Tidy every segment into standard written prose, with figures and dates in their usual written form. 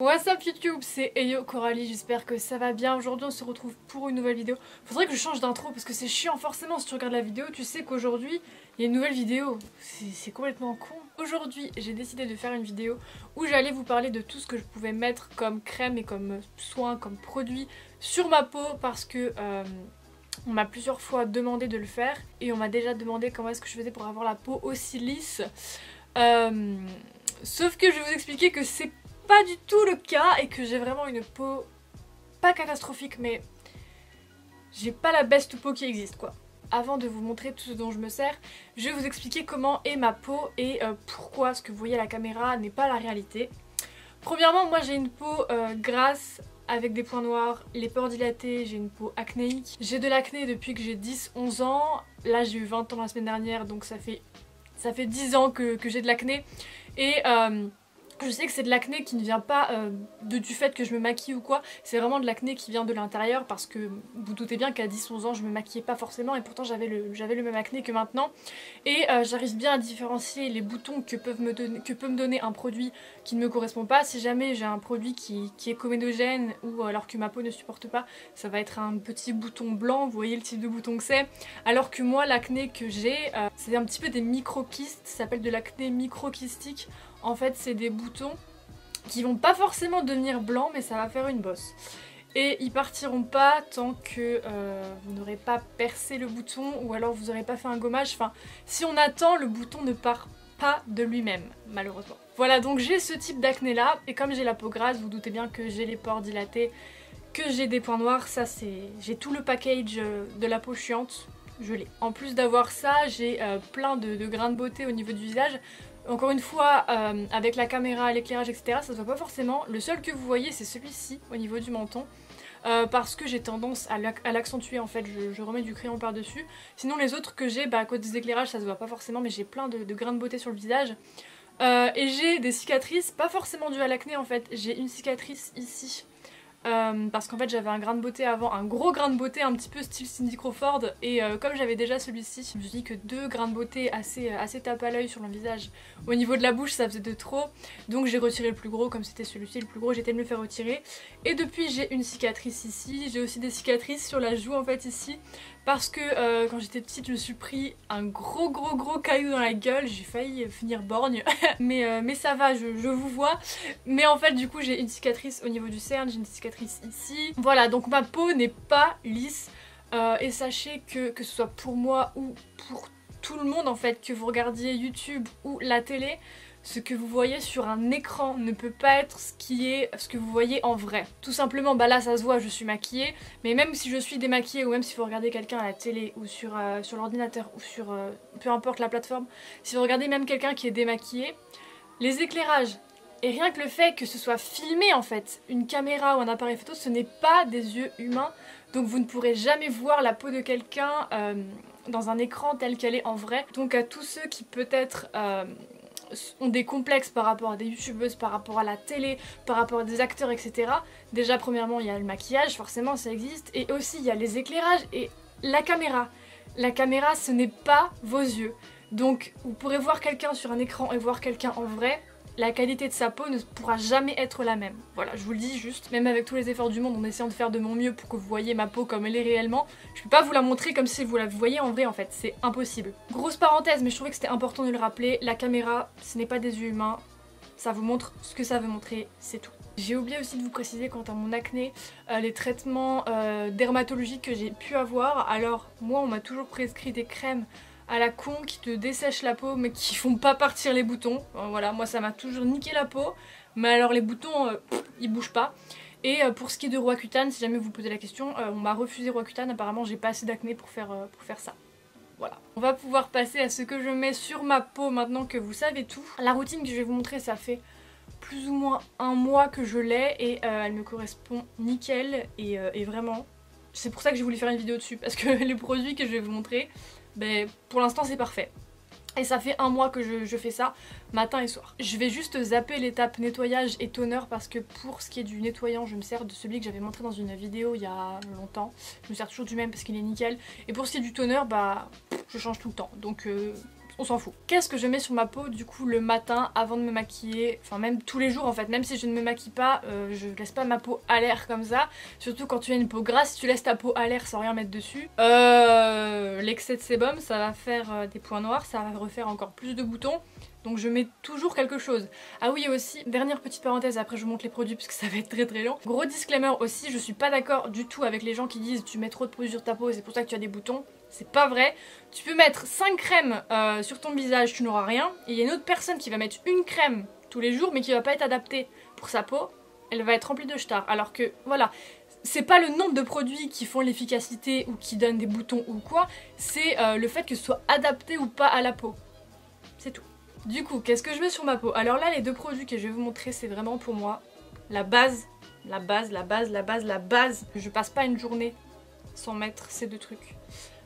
What's up YouTube, c'est Eyo Coralie, j'espère que ça va bien. Aujourd'hui on se retrouve pour une nouvelle vidéo. Faudrait que je change d'intro parce que c'est chiant forcément si tu regardes la vidéo, tu sais qu'aujourd'hui il y a une nouvelle vidéo. C'est complètement con. Aujourd'hui j'ai décidé de faire une vidéo où j'allais vous parler de tout ce que je pouvais mettre comme crème et comme soin, comme produit sur ma peau parce que on m'a plusieurs fois demandé de le faire et on m'a déjà demandé comment est-ce que je faisais pour avoir la peau aussi lisse. Sauf que je vais vous expliquer que c'est pas du tout le cas et que j'ai vraiment une peau pas catastrophique, mais j'ai pas la best peau qui existe quoi. Avant de vous montrer tout ce dont je me sers, je vais vous expliquer comment est ma peau et pourquoi ce que vous voyez à la caméra n'est pas la réalité. Premièrement, moi j'ai une peau grasse avec des points noirs, les pores dilatés, j'ai une peau acnéique. J'ai de l'acné depuis que j'ai 10-11 ans, là j'ai eu 20 ans la semaine dernière donc ça fait 10 ans que j'ai de l'acné et je sais que c'est de l'acné qui ne vient pas du fait que je me maquille ou quoi, c'est vraiment de l'acné qui vient de l'intérieur parce que vous doutez bien qu'à 10-11 ans je me maquillais pas forcément et pourtant j'avais le même acné que maintenant et j'arrive bien à différencier les boutons que peut me donner un produit qui ne me correspond pas. Si jamais j'ai un produit qui est comédogène ou alors que ma peau ne supporte pas, ça va être un petit bouton blanc, vous voyez le type de bouton que c'est, alors que moi l'acné que j'ai c'est un petit peu des micro-kystes, ça s'appelle de l'acné micro-kystique. En fait c'est des boutons qui vont pas forcément devenir blancs mais ça va faire une bosse. Et ils partiront pas tant que vous n'aurez pas percé le bouton ou alors vous n'aurez pas fait un gommage. Enfin, si on attend, le bouton ne part pas de lui-même, malheureusement. Voilà, donc j'ai ce type d'acné là et comme j'ai la peau grasse, vous doutez bien que j'ai les pores dilatés, que j'ai des points noirs, ça c'est... J'ai tout le package de la peau chiante, je l'ai. En plus d'avoir ça, j'ai plein de grains de beauté au niveau du visage. Encore une fois, avec la caméra, l'éclairage, etc., ça se voit pas forcément. Le seul que vous voyez, c'est celui-ci, au niveau du menton. Parce que j'ai tendance à l'accentuer, en fait, je remets du crayon par-dessus. Sinon, les autres que j'ai, à cause des éclairages, ça se voit pas forcément, mais j'ai plein de grains de beauté sur le visage. Et j'ai des cicatrices, pas forcément dues à l'acné, en fait. J'ai une cicatrice ici. Parce qu'en fait j'avais un grain de beauté avant, un gros grain de beauté un petit peu style Cindy Crawford et comme j'avais déjà celui-ci, je me suis dit que deux grains de beauté assez tape à l'œil sur le visage au niveau de la bouche ça faisait de trop, donc j'ai retiré le plus gros. Comme c'était celui-ci le plus gros, j'étais de me le faire retirer et depuis j'ai une cicatrice ici, j'ai aussi des cicatrices sur la joue en fait ici parce que quand j'étais petite je me suis pris un gros caillou dans la gueule, j'ai failli finir borgne mais ça va, je vous vois, mais en fait du coup j'ai une cicatrice au niveau du cerne, j'ai une cicatrice ici. Voilà, donc ma peau n'est pas lisse et sachez que ce soit pour moi ou pour tout le monde en fait, que vous regardiez YouTube ou la télé, ce que vous voyez sur un écran ne peut pas être ce que vous voyez en vrai. Tout simplement, là ça se voit, je suis maquillée, mais même si je suis démaquillée ou même si vous regardez quelqu'un à la télé ou sur l'ordinateur ou sur peu importe la plateforme, si vous regardez même quelqu'un qui est démaquillé, les éclairages et rien que le fait que ce soit filmé en fait, une caméra ou un appareil photo, ce n'est pas des yeux humains, donc vous ne pourrez jamais voir la peau de quelqu'un dans un écran tel qu'elle est en vrai. Donc à tous ceux qui peut-être ont des complexes par rapport à des youtubeuses, par rapport à la télé, par rapport à des acteurs, etc. Déjà premièrement il y a le maquillage, forcément ça existe, et aussi il y a les éclairages et la caméra. La caméra ce n'est pas vos yeux, donc vous pourrez voir quelqu'un sur un écran et voir quelqu'un en vrai, la qualité de sa peau ne pourra jamais être la même. Voilà, je vous le dis juste, même avec tous les efforts du monde en essayant de faire de mon mieux pour que vous voyez ma peau comme elle est réellement, je peux pas vous la montrer comme si vous la voyez en vrai en fait, c'est impossible. Grosse parenthèse, mais je trouvais que c'était important de le rappeler, la caméra ce n'est pas des yeux humains, ça vous montre ce que ça veut montrer, c'est tout. J'ai oublié aussi de vous préciser quant à mon acné, les traitements dermatologiques que j'ai pu avoir. Alors moi on m'a toujours prescrit des crèmes à la con qui te dessèchent la peau mais qui font pas partir les boutons. Voilà, moi ça m'a toujours niqué la peau, mais alors les boutons ils bougent pas. Et pour ce qui est de Roaccutane, si jamais vous posez la question, on m'a refusé Roaccutane, apparemment j'ai pas assez d'acné pour faire ça. Voilà. On va pouvoir passer à ce que je mets sur ma peau maintenant que vous savez tout. La routine que je vais vous montrer, ça fait plus ou moins un mois que je l'ai et elle me correspond nickel et vraiment c'est pour ça que j'ai voulu faire une vidéo dessus parce que les produits que je vais vous montrer, pour l'instant c'est parfait. Et ça fait un mois que je fais ça, matin et soir. Je vais juste zapper l'étape nettoyage et toner parce que pour ce qui est du nettoyant, je me sers de celui que j'avais montré dans une vidéo il y a longtemps. Je me sers toujours du même parce qu'il est nickel. Et pour ce qui est du toner, je change tout le temps. Donc on s'en fout. Qu'est-ce que je mets sur ma peau du coup le matin avant de me maquiller, enfin même tous les jours en fait, même si je ne me maquille pas, je laisse pas ma peau à l'air comme ça, surtout quand tu as une peau grasse, si tu laisses ta peau à l'air sans rien mettre dessus, l'excès de sébum ça va faire des points noirs, ça va refaire encore plus de boutons. Donc je mets toujours quelque chose. Ah oui aussi, dernière petite parenthèse, après je vous montre les produits parce que ça va être très long. Gros disclaimer aussi, je suis pas d'accord du tout avec les gens qui disent tu mets trop de produits sur ta peau et c'est pour ça que tu as des boutons. C'est pas vrai. Tu peux mettre 5 crèmes sur ton visage, tu n'auras rien. Et il y a une autre personne qui va mettre une crème tous les jours mais qui va pas être adaptée pour sa peau. Elle va être remplie de stars. Alors que voilà, c'est pas le nombre de produits qui font l'efficacité ou qui donnent des boutons ou quoi, c'est le fait que ce soit adapté ou pas à la peau. C'est tout. Du coup, qu'est-ce que je mets sur ma peau? Alors là, les deux produits que je vais vous montrer, c'est vraiment pour moi la base. La base. Je passe pas une journée sans mettre ces deux trucs.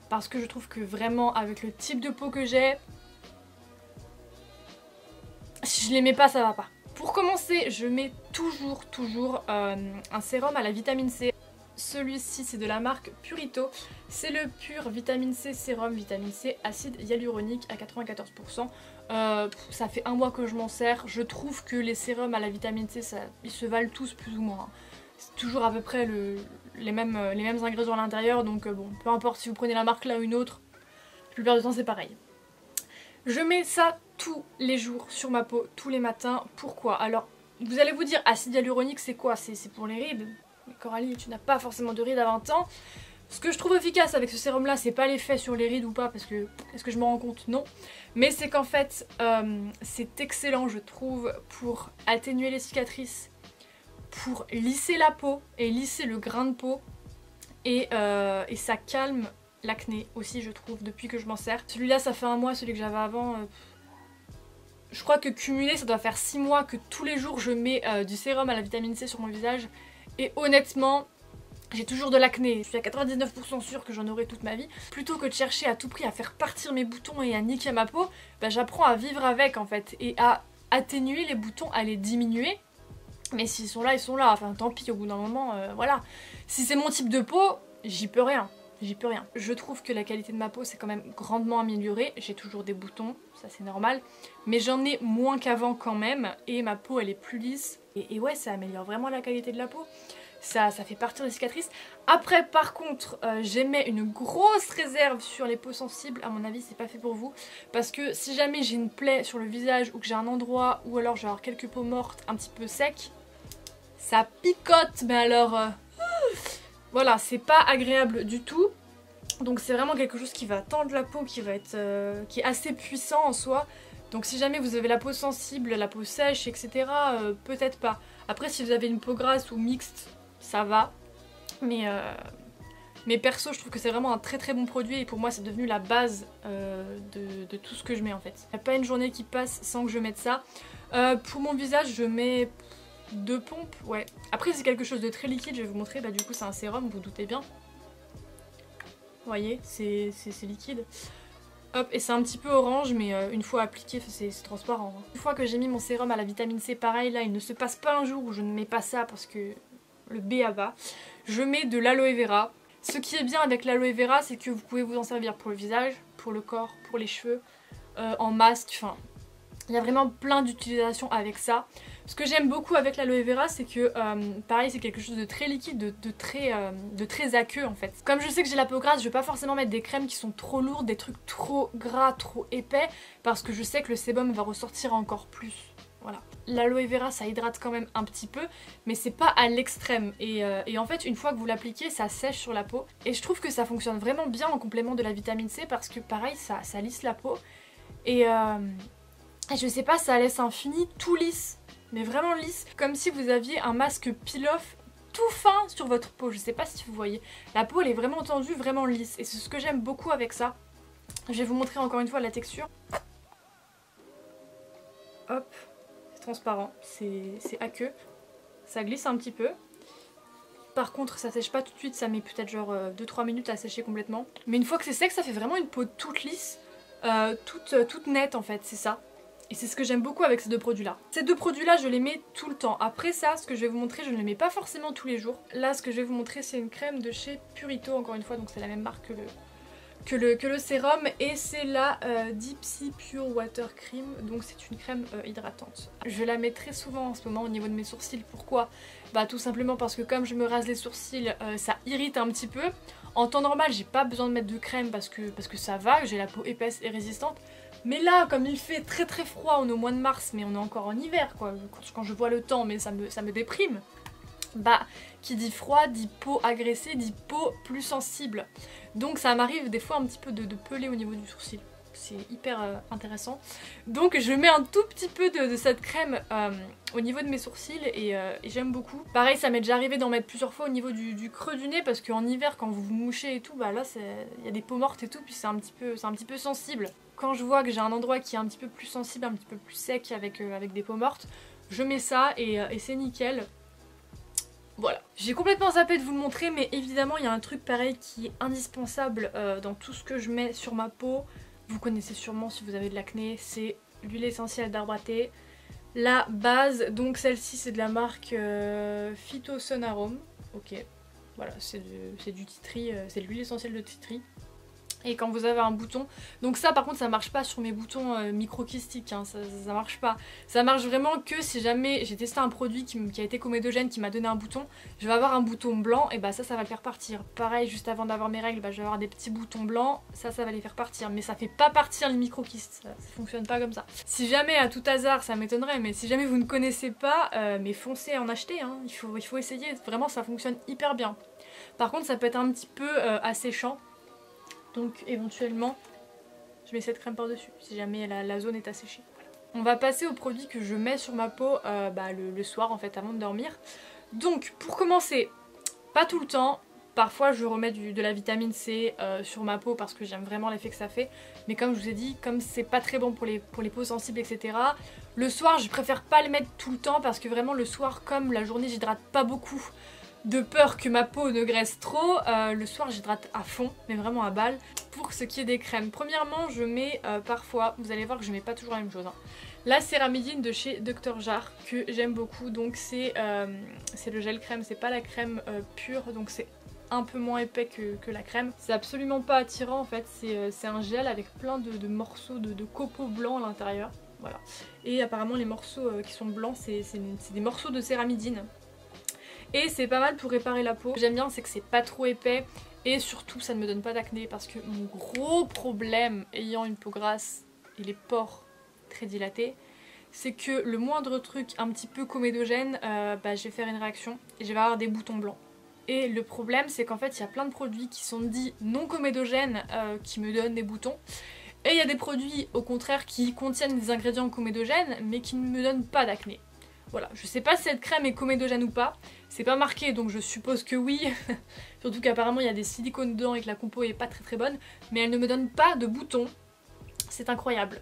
Parce que je trouve que vraiment, avec le type de peau que j'ai, si je les mets pas, ça va pas. Pour commencer, je mets toujours un sérum à la vitamine C. Celui-ci c'est de la marque Purito, c'est le Pur Vitamine C Sérum Vitamine C acide hyaluronique à 94%. Ça fait un mois que je m'en sers, je trouve que les sérums à la vitamine C, ils se valent tous plus ou moins. C'est toujours à peu près les mêmes ingrédients à l'intérieur, donc bon, peu importe si vous prenez la marque là ou une autre, la plupart du temps c'est pareil. Je mets ça tous les jours sur ma peau, tous les matins. Pourquoi? Alors, vous allez vous dire, acide hyaluronique c'est quoi? C'est pour les rides. Mais Coralie, tu n'as pas forcément de rides à 20 ans. Ce que je trouve efficace avec ce sérum là, c'est pas l'effet sur les rides ou pas, parce que est-ce que je me rends compte? Non. Mais c'est qu'en fait, c'est excellent je trouve pour atténuer les cicatrices, pour lisser la peau et lisser le grain de peau. Et ça calme l'acné aussi je trouve depuis que je m'en sers. Celui-là ça fait un mois, celui que j'avais avant... je crois que cumulé ça doit faire 6 mois que tous les jours je mets du sérum à la vitamine C sur mon visage. Et honnêtement, j'ai toujours de l'acné, je suis à 99% sûre que j'en aurai toute ma vie. Plutôt que de chercher à tout prix à faire partir mes boutons et à niquer ma peau, bah, j'apprends à vivre avec en fait. Et à atténuer les boutons, à les diminuer. Mais s'ils sont là, ils sont là. Enfin tant pis, au bout d'un moment, voilà. Si c'est mon type de peau, j'y peux rien. J'y peux rien. Je trouve que la qualité de ma peau s'est quand même grandement améliorée. J'ai toujours des boutons, ça c'est normal. Mais j'en ai moins qu'avant quand même. Et ma peau elle est plus lisse. Et ouais, ça améliore vraiment la qualité de la peau. Ça fait partir les cicatrices. Après par contre, j'émets une grosse réserve sur les peaux sensibles. À mon avis c'est pas fait pour vous. Parce que si jamais j'ai une plaie sur le visage ou que j'ai un endroit ou alors j'ai avoir quelques peaux mortes un petit peu secs, ça picote. Mais alors... voilà, c'est pas agréable du tout. Donc c'est vraiment quelque chose qui va tendre la peau, qui est assez puissant en soi. Donc si jamais vous avez la peau sensible, la peau sèche, etc. Peut-être pas. Après si vous avez une peau grasse ou mixte, ça va. Mais perso je trouve que c'est vraiment un très bon produit. Et pour moi c'est devenu la base de tout ce que je mets en fait. Il n'y a pas une journée qui passe sans que je mette ça. Pour mon visage je mets... 2 pompes, ouais. Après c'est quelque chose de très liquide, je vais vous montrer, bah du coup c'est un sérum, vous vous doutez bien. Vous voyez, c'est liquide. Hop, et c'est un petit peu orange, mais une fois appliqué, c'est transparent. Hein. Une fois que j'ai mis mon sérum à la vitamine C, pareil, là il ne se passe pas un jour où je ne mets pas ça parce que le BABA. Je mets de l'aloe vera. Ce qui est bien avec l'aloe vera, c'est que vous pouvez vous en servir pour le visage, pour le corps, pour les cheveux, en masque, enfin... Il y a vraiment plein d'utilisations avec ça. Ce que j'aime beaucoup avec l'aloe vera, c'est que pareil, c'est quelque chose de très liquide, de très aqueux en fait. Comme je sais que j'ai la peau grasse, je vais pas forcément mettre des crèmes qui sont trop lourdes, des trucs trop gras, trop épais, parce que je sais que le sébum va ressortir encore plus. Voilà. L'aloe vera ça hydrate quand même un petit peu, mais c'est pas à l'extrême. Et en fait, une fois que vous l'appliquez, ça sèche sur la peau. Et je trouve que ça fonctionne vraiment bien en complément de la vitamine C, parce que pareil, ça lisse la peau. Et je sais pas, ça laisse un fini tout lisse, mais vraiment lisse, comme si vous aviez un masque peel-off tout fin sur votre peau. Je sais pas si vous voyez, la peau elle est vraiment tendue, vraiment lisse, et c'est ce que j'aime beaucoup avec ça. Je vais vous montrer encore une fois la texture. Hop, c'est transparent, c'est aqueux, ça glisse un petit peu. Par contre ça sèche pas tout de suite, ça met peut-être genre 2-3 minutes à sécher complètement. Mais une fois que c'est sec, ça fait vraiment une peau toute lisse, toute nette en fait, c'est ça. Et c'est ce que j'aime beaucoup avec ces deux produits là. Ces deux produits là je les mets tout le temps. Après ça, ce que je vais vous montrer, je ne les mets pas forcément tous les jours. Là ce que je vais vous montrer c'est une crème de chez Purito encore une fois, donc c'est la même marque que le sérum, et c'est la Dipsy Pure Water Cream, donc c'est une crème hydratante. Je la mets très souvent en ce moment au niveau de mes sourcils. Pourquoi? Bah tout simplement parce que comme je me rase les sourcils, ça irrite un petit peu. En temps normal j'ai pas besoin de mettre de crème parce que ça va, j'ai la peau épaisse et résistante. Mais là, comme il fait très très froid, on est au mois de mars, mais on est encore en hiver quoi, quand je vois le temps, mais ça me déprime. Bah, qui dit froid, dit peau agressée, dit peau plus sensible. Donc ça m'arrive des fois un petit peu de peler au niveau du sourcil. C'est hyper intéressant. Donc je mets un tout petit peu de cette crème au niveau de mes sourcils et j'aime beaucoup. Pareil, ça m'est déjà arrivé d'en mettre plusieurs fois au niveau du creux du nez parce qu'en hiver, quand vous vous mouchez et tout, bah là il y a des peaux mortes et tout, puis c'est un petit peu sensible. Quand je vois que j'ai un endroit qui est un petit peu plus sensible, un petit peu plus sec avec des peaux mortes, je mets ça et c'est nickel. Voilà. J'ai complètement zappé de vous le montrer, mais évidemment il y a un truc pareil qui est indispensable dans tout ce que je mets sur ma peau. Vous connaissez sûrement si vous avez de l'acné, c'est l'huile essentielle d'arbre à thé. La base, donc celle-ci c'est de la marque Phyto Sun Arome. Ok, voilà, c'est du tea tree, c'est de l'huile essentielle de tea tree. Et quand vous avez un bouton, donc ça par contre ça marche pas sur mes boutons microkystiques, hein, ça marche pas. Ça marche vraiment que si jamais j'ai testé un produit qui a été comédogène, qui m'a donné un bouton, je vais avoir un bouton blanc et bah ça va le faire partir. Pareil, juste avant d'avoir mes règles, bah, je vais avoir des petits boutons blancs, ça va les faire partir. Mais ça fait pas partir les microkystes, ça fonctionne pas comme ça. Si jamais à tout hasard, ça m'étonnerait, mais si jamais vous ne connaissez pas, mais foncez à en acheter, hein. Il faut essayer, vraiment ça fonctionne hyper bien. Par contre ça peut être un petit peu asséchant. Donc éventuellement, je mets cette crème par-dessus, si jamais la zone est asséchée. Voilà. On va passer aux produits que je mets sur ma peau le soir en fait, avant de dormir. Donc pour commencer, pas tout le temps, parfois je remets de la vitamine C sur ma peau parce que j'aime vraiment l'effet que ça fait. Mais comme je vous ai dit, comme c'est pas très bon pour les peaux sensibles, etc. Le soir, je préfère pas le mettre tout le temps parce que vraiment le soir, comme la journée j'hydrate pas beaucoup, de peur que ma peau ne graisse trop, le soir j'hydrate à fond, mais vraiment à balle. Pour ce qui est des crèmes, premièrement je mets parfois, vous allez voir que je mets pas toujours la même chose, hein, la céramidine de chez Dr. Jart que j'aime beaucoup, donc c'est le gel crème, c'est pas la crème pure, donc c'est un peu moins épais que la crème. C'est absolument pas attirant en fait, c'est un gel avec plein de morceaux de copeaux blancs à l'intérieur, voilà. Et apparemment les morceaux qui sont blancs c'est des morceaux de céramidine. Et c'est pas mal pour réparer la peau. J'aime bien, c'est que c'est pas trop épais et surtout ça ne me donne pas d'acné parce que mon gros problème ayant une peau grasse et les pores très dilatés, c'est que le moindre truc un petit peu comédogène, je vais faire une réaction et je vais avoir des boutons blancs. Et le problème c'est qu'en fait il y a plein de produits qui sont dits non comédogènes qui me donnent des boutons. Et il y a des produits au contraire qui contiennent des ingrédients comédogènes mais qui ne me donnent pas d'acné. Voilà, je sais pas si cette crème est comédogène ou pas, c'est pas marqué donc je suppose que oui, surtout qu'apparemment il y a des silicones dedans et que la compo est pas très bonne, mais elle ne me donne pas de boutons, c'est incroyable,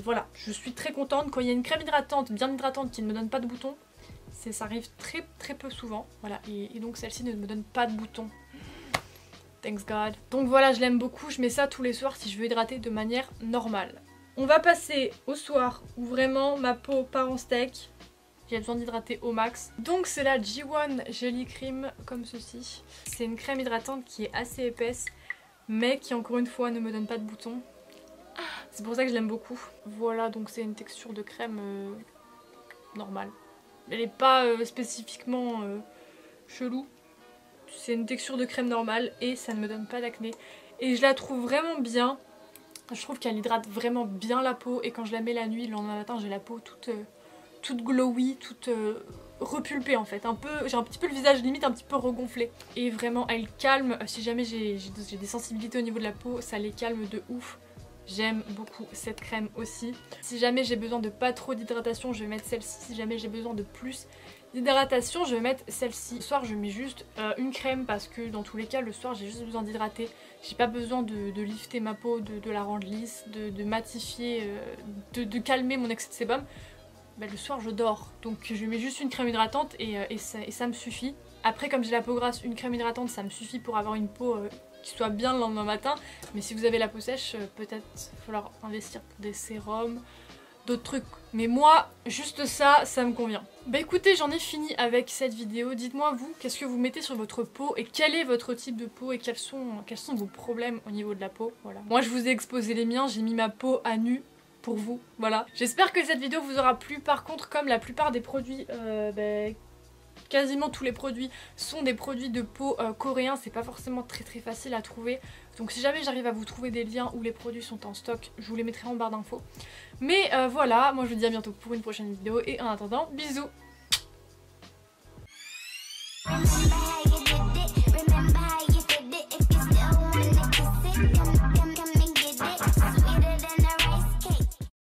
voilà, je suis très contente quand il y a une crème hydratante, bien hydratante qui ne me donne pas de boutons, ça arrive très peu souvent, voilà, et donc celle-ci ne me donne pas de boutons. Thanks God. Donc voilà, je l'aime beaucoup, je mets ça tous les soirs si je veux hydrater de manière normale. On va passer au soir où vraiment ma peau part en steak. J'ai besoin d'hydrater au max. Donc c'est la G1 Jelly Cream comme ceci. C'est une crème hydratante qui est assez épaisse mais qui encore une fois ne me donne pas de boutons. C'est pour ça que je l'aime beaucoup. Voilà, donc c'est une texture de crème normale. Elle n'est pas spécifiquement chelou. C'est une texture de crème normale et ça ne me donne pas d'acné. Et je la trouve vraiment bien. Je trouve qu'elle hydrate vraiment bien la peau et quand je la mets la nuit, le lendemain matin, j'ai la peau toute glowy, toute repulpée en fait. J'ai un petit peu le visage limite un petit peu regonflé. Et vraiment elle calme, si jamais j'ai des sensibilités au niveau de la peau, ça les calme de ouf. J'aime beaucoup cette crème aussi. Si jamais j'ai besoin de pas trop d'hydratation, je vais mettre celle-ci. Si jamais j'ai besoin de plus d'hydratation, je vais mettre celle-ci. Le soir je mets juste une crème parce que dans tous les cas le soir j'ai juste besoin d'hydrater. J'ai pas besoin de lifter ma peau, de la rendre lisse, de matifier, de calmer mon excès de sébum. Le soir je dors, donc je mets juste une crème hydratante et ça me suffit. Après comme j'ai la peau grasse, une crème hydratante ça me suffit pour avoir une peau qui soit bien le lendemain matin. Mais si vous avez la peau sèche, peut-être falloir investir pour des sérums, d'autres trucs. Mais moi, juste ça, ça me convient. Bah écoutez, j'en ai fini avec cette vidéo. Dites-moi vous, qu'est-ce que vous mettez sur votre peau et quel est votre type de peau et quels sont vos problèmes au niveau de la peau. Voilà. Moi je vous ai exposé les miens, j'ai mis ma peau à nu pour vous, voilà. J'espère que cette vidéo vous aura plu. Par contre, comme la plupart des produits, quasiment tous les produits sont des produits de peau coréens, c'est pas forcément très facile à trouver. Donc si jamais j'arrive à vous trouver des liens où les produits sont en stock, je vous les mettrai en barre d'infos. Mais voilà, moi je vous dis à bientôt pour une prochaine vidéo et en attendant, bisous!